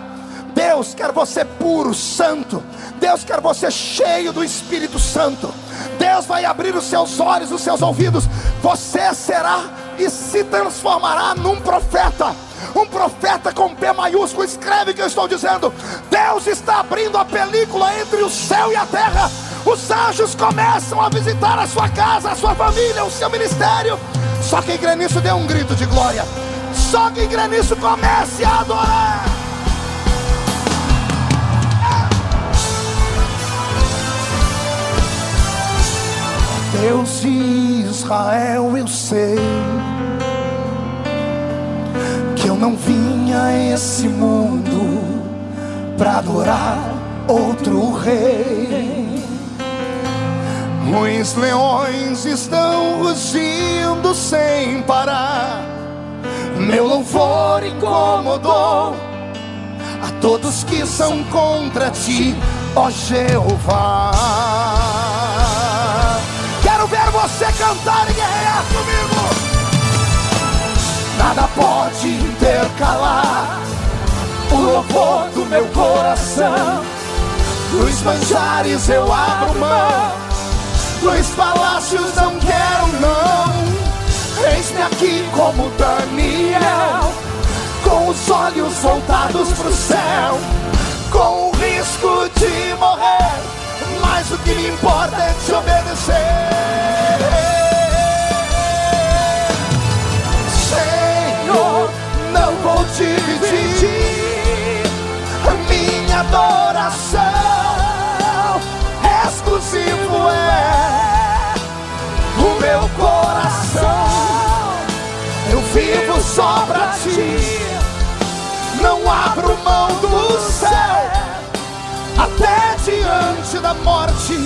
Deus quer você puro, santo. Deus quer você cheio do Espírito Santo. Deus vai abrir os seus olhos, os seus ouvidos. Você será e se transformará num profeta. Um profeta com P maiúsculo. Escreve o que eu estou dizendo. Deus está abrindo a película entre o céu e a terra. Os anjos começam a visitar a sua casa, a sua família, o seu ministério. Só quem crê nisso dê um grito de glória. Só quem crê nisso comece a adorar. Deus de Israel, eu sei que eu não vim a esse mundo para adorar outro rei. Os leões estão rugindo sem parar. Meu louvor incomodou a todos que são contra ti, ó Jeová. Quero ver você cantar e guerrear comigo. Nada pode intercalar o louvor do meu coração. Dos manjares eu abro mão, dos palácios não quero não. Eis-me aqui como Daniel, com os olhos voltados pro céu, com o risco de morrer, mas o que me importa é te obedecer. Senhor, não vou dividir a minha adoração. Exclusivo é o meu coração. Eu vivo só pra ti. Não abro mão do céu, até diante da morte.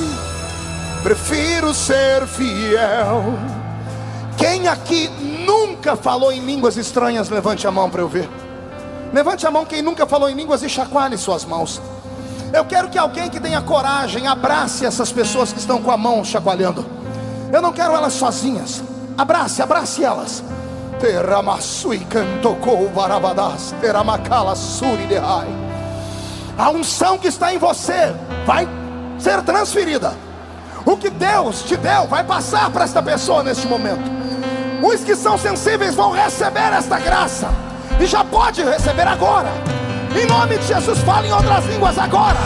Prefiro ser fiel. Quem aqui nunca falou em línguas estranhas? Levante a mão para eu ver. Levante a mão quem nunca falou em línguas e chacoalhe suas mãos. Eu quero que alguém que tenha coragem abrace essas pessoas que estão com a mão chacoalhando. Eu não quero elas sozinhas. Abrace elas. A unção que está em você vai ser transferida. O que Deus te deu vai passar para esta pessoa neste momento. Os que são sensíveis vão receber esta graça, e já pode receber agora. Em nome de Jesus, fale em outras línguas agora.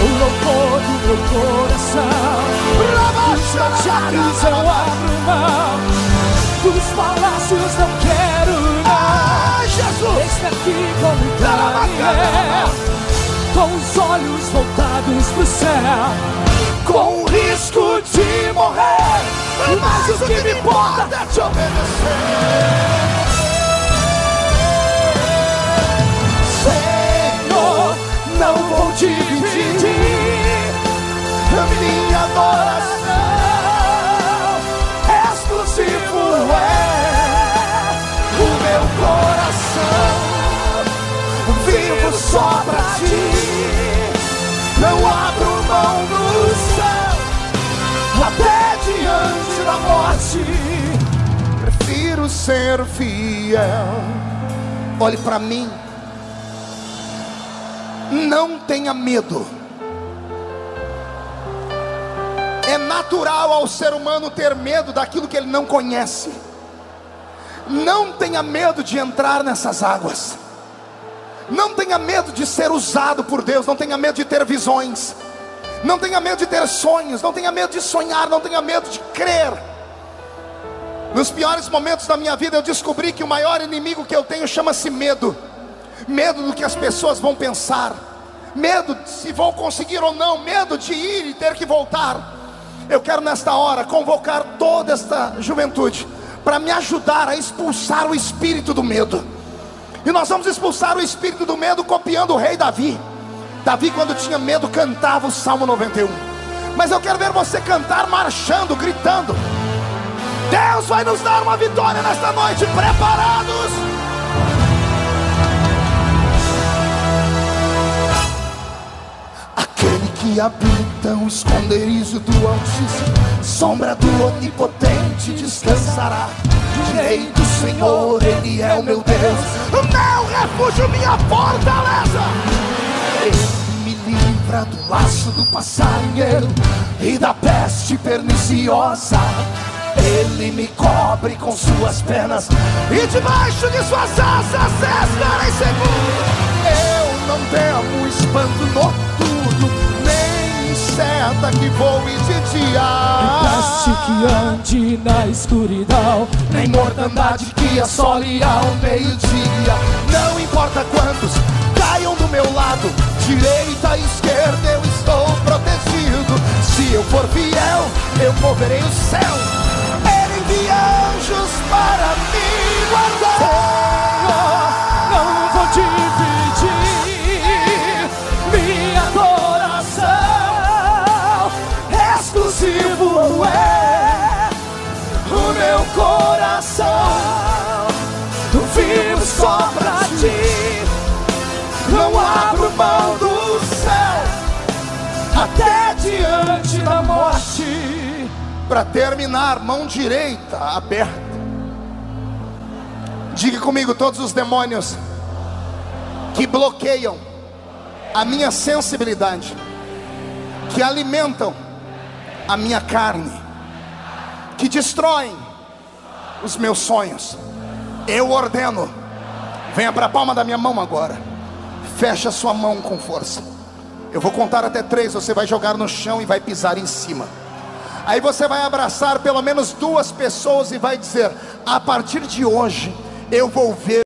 O louvor do meu coração. Dos manjares eu abro mão, dos palácios não quero não. Jesus, eis-me aqui como Daniel, com os olhos voltados pro céu, com o risco de morrer, mas o que me importa é te obedecer. Senhor, não vou dividir a minha adoração. Exclusivo é o meu coração. Vivo só pra ti. Não abro mão do céu, até diante da morte. Prefiro ser fiel. Olhe pra mim. Não tenha medo. É natural ao ser humano ter medo daquilo que ele não conhece. Não tenha medo de entrar nessas águas. Não tenha medo de ser usado por Deus. Não tenha medo de ter visões. Não tenha medo de ter sonhos. Não tenha medo de sonhar. Não tenha medo de crer. Nos piores momentos da minha vida eu descobri que o maior inimigo que eu tenho chama-se medo. Medo do que as pessoas vão pensar, medo de se vão conseguir ou não, medo de ir e ter que voltar. Eu quero nesta hora convocar toda esta juventude para me ajudar a expulsar o espírito do medo. E nós vamos expulsar o espírito do medo copiando o rei Davi. Davi, quando tinha medo, cantava o Salmo 91. Mas eu quero ver você cantar marchando, gritando. Deus vai nos dar uma vitória nesta noite. Preparados? Aquele que habita o esconderijo do Altíssimo, sombra do Onipotente descansará. Direi do Senhor, Ele é o meu Deus, o meu refúgio, minha fortaleza. Ele me livra do laço do passarinheiro e da peste perniciosa. Ele me cobre com suas penas e debaixo de suas asas estarei seguro. Eu não temo espanto noturno, nem seta que voe de dia, peste que ande na escuridão, nem mortandade que assole ao meio-dia. Não importa quantos caiam do meu lado, direita e esquerda, eu estou protegido. Se eu for fiel, eu moverei o céu. Ele envia anjos para me guardar. não vou dividir minha adoração. Exclusivo é o meu coração. Vivo só pra ti, Não abro mão do céu até diante da morte. para terminar, mão direita aberta. Diga comigo: todos os demônios que bloqueiam a minha sensibilidade, que alimentam a minha carne, que destroem os meus sonhos, eu ordeno, venha para a palma da minha mão agora. Fecha sua mão com força. Eu vou contar até 3, você vai jogar no chão e vai pisar em cima. Aí você vai abraçar pelo menos 2 pessoas e vai dizer: a partir de hoje eu vou ver